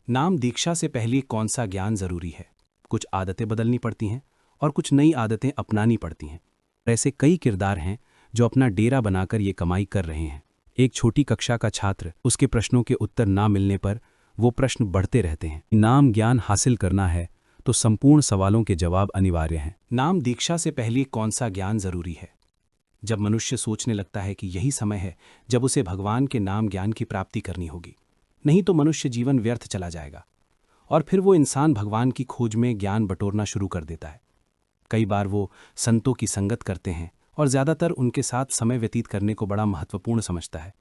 नाम दीक्षा से पहले कौन सा ज्ञान जरूरी है? कुछ आदतें बदलनी पड़ती हैं और कुछ नई आदतें अपनानी पड़ती हैं। ऐसे कई किरदार हैं जो अपना डेरा बनाकर ये कमाई कर रहे हैं। एक छोटी कक्षा का छात्र, उसके प्रश्नों के उत्तर ना मिलने पर वो प्रश्न बढ़ते रहते हैं। नाम ज्ञान हासिल करना है तो संपूर्ण सवालों के जवाब अनिवार्य हैं। नाम दीक्षा से पहले कौन सा ज्ञान जरूरी है? जब मनुष्य सोचने लगता है कि यही समय है जब उसे भगवान के नाम ज्ञान की प्राप्ति करनी होगी, नहीं तो मनुष्य जीवन व्यर्थ चला जाएगा। और फिर वो इंसान भगवान की खोज में ज्ञान बटोरना शुरू कर देता है। कई बार वो संतों की संगत करते हैं और ज़्यादातर उनके साथ समय व्यतीत करने को बड़ा महत्वपूर्ण समझता है।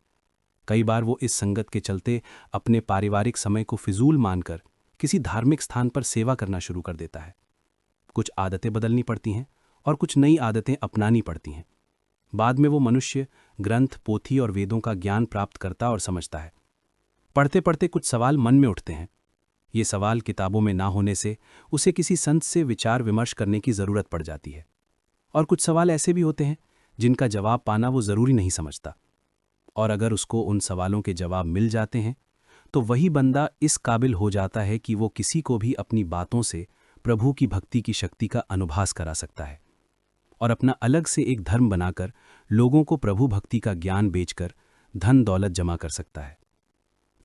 कई बार वो इस संगत के चलते अपने पारिवारिक समय को फिजूल मानकर किसी धार्मिक स्थान पर सेवा करना शुरू कर देता है। कुछ आदतें बदलनी पड़ती हैं और कुछ नई आदतें अपनानी पड़ती हैं। बाद में वो मनुष्य ग्रंथ, पोथी और वेदों का ज्ञान प्राप्त करता और समझता है। पढ़ते पढ़ते कुछ सवाल मन में उठते हैं। ये सवाल किताबों में ना होने से उसे किसी संत से विचार विमर्श करने की ज़रूरत पड़ जाती है। और कुछ सवाल ऐसे भी होते हैं जिनका जवाब पाना वो ज़रूरी नहीं समझता। और अगर उसको उन सवालों के जवाब मिल जाते हैं तो वही बंदा इस काबिल हो जाता है कि वो किसी को भी अपनी बातों से प्रभु की भक्ति की शक्ति का अनुभव करा सकता है और अपना अलग से एक धर्म बनाकर लोगों को प्रभु भक्ति का ज्ञान बेचकर धन दौलत जमा कर सकता है।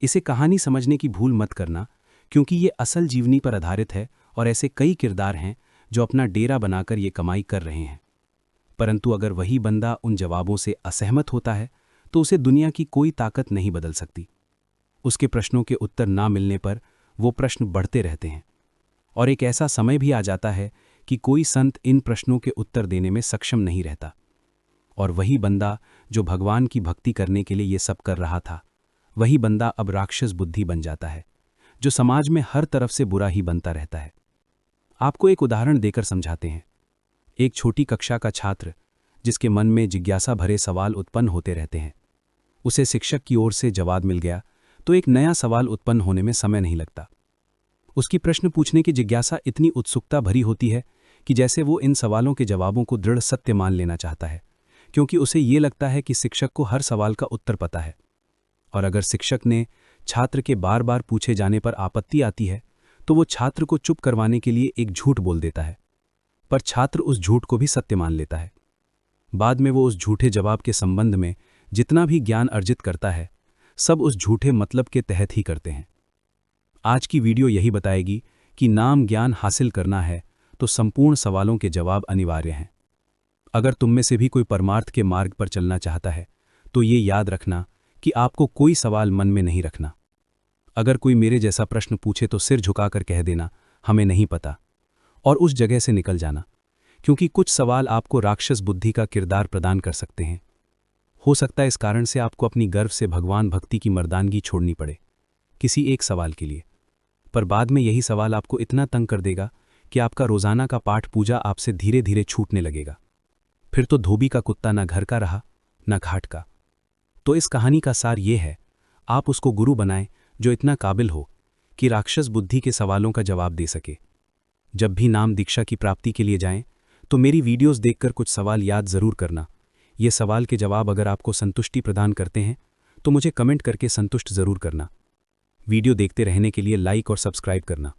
इसे कहानी समझने की भूल मत करना, क्योंकि ये असल जीवनी पर आधारित है और ऐसे कई किरदार हैं जो अपना डेरा बनाकर ये कमाई कर रहे हैं। परंतु अगर वही बंदा उन जवाबों से असहमत होता है तो उसे दुनिया की कोई ताकत नहीं बदल सकती। उसके प्रश्नों के उत्तर ना मिलने पर वो प्रश्न बढ़ते रहते हैं और एक ऐसा समय भी आ जाता है कि कोई संत इन प्रश्नों के उत्तर देने में सक्षम नहीं रहता। और वही बंदा जो भगवान की भक्ति करने के लिए ये सब कर रहा था, वही बंदा अब राक्षस बुद्धि बन जाता है, जो समाज में हर तरफ से बुरा ही बनता रहता है। आपको एक उदाहरण देकर समझाते हैं। एक छोटी कक्षा का छात्र, जिसके मन में जिज्ञासा भरे सवाल उत्पन्न होते रहते हैं, उसे शिक्षक की ओर से जवाब मिल गया तो एक नया सवाल उत्पन्न होने में समय नहीं लगता। उसकी प्रश्न पूछने की जिज्ञासा इतनी उत्सुकता भरी होती है कि जैसे वो इन सवालों के जवाबों को दृढ़ सत्य मान लेना चाहता है, क्योंकि उसे ये लगता है कि शिक्षक को हर सवाल का उत्तर पता है। और अगर शिक्षक ने छात्र के बार बार पूछे जाने पर आपत्ति आती है तो वो छात्र को चुप करवाने के लिए एक झूठ बोल देता है, पर छात्र उस झूठ को भी सत्य मान लेता है। बाद में वो उस झूठे जवाब के संबंध में जितना भी ज्ञान अर्जित करता है, सब उस झूठे मतलब के तहत ही करते हैं। आज की वीडियो यही बताएगी कि नाम ज्ञान हासिल करना है तो संपूर्ण सवालों के जवाब अनिवार्य हैं। अगर तुम में से भी कोई परमार्थ के मार्ग पर चलना चाहता है तो ये याद रखना कि आपको कोई सवाल मन में नहीं रखना। अगर कोई मेरे जैसा प्रश्न पूछे तो सिर झुकाकर कह देना, हमें नहीं पता, और उस जगह से निकल जाना, क्योंकि कुछ सवाल आपको राक्षस बुद्धि का किरदार प्रदान कर सकते हैं। हो सकता है इस कारण से आपको अपनी गर्व से भगवान भक्ति की मर्दानगी छोड़नी पड़े किसी एक सवाल के लिए। पर बाद में यही सवाल आपको इतना तंग कर देगा कि आपका रोजाना का पाठ पूजा आपसे धीरे धीरे छूटने लगेगा। फिर तो धोबी का कुत्ता न घर का रहा न घाट का। तो इस कहानी का सार ये है, आप उसको गुरु बनाएं जो इतना काबिल हो कि राक्षस बुद्धि के सवालों का जवाब दे सके। जब भी नाम दीक्षा की प्राप्ति के लिए जाएं तो मेरी वीडियोस देखकर कुछ सवाल याद ज़रूर करना। ये सवाल के जवाब अगर आपको संतुष्टि प्रदान करते हैं तो मुझे कमेंट करके संतुष्ट ज़रूर करना। वीडियो देखते रहने के लिए लाइक और सब्सक्राइब करना।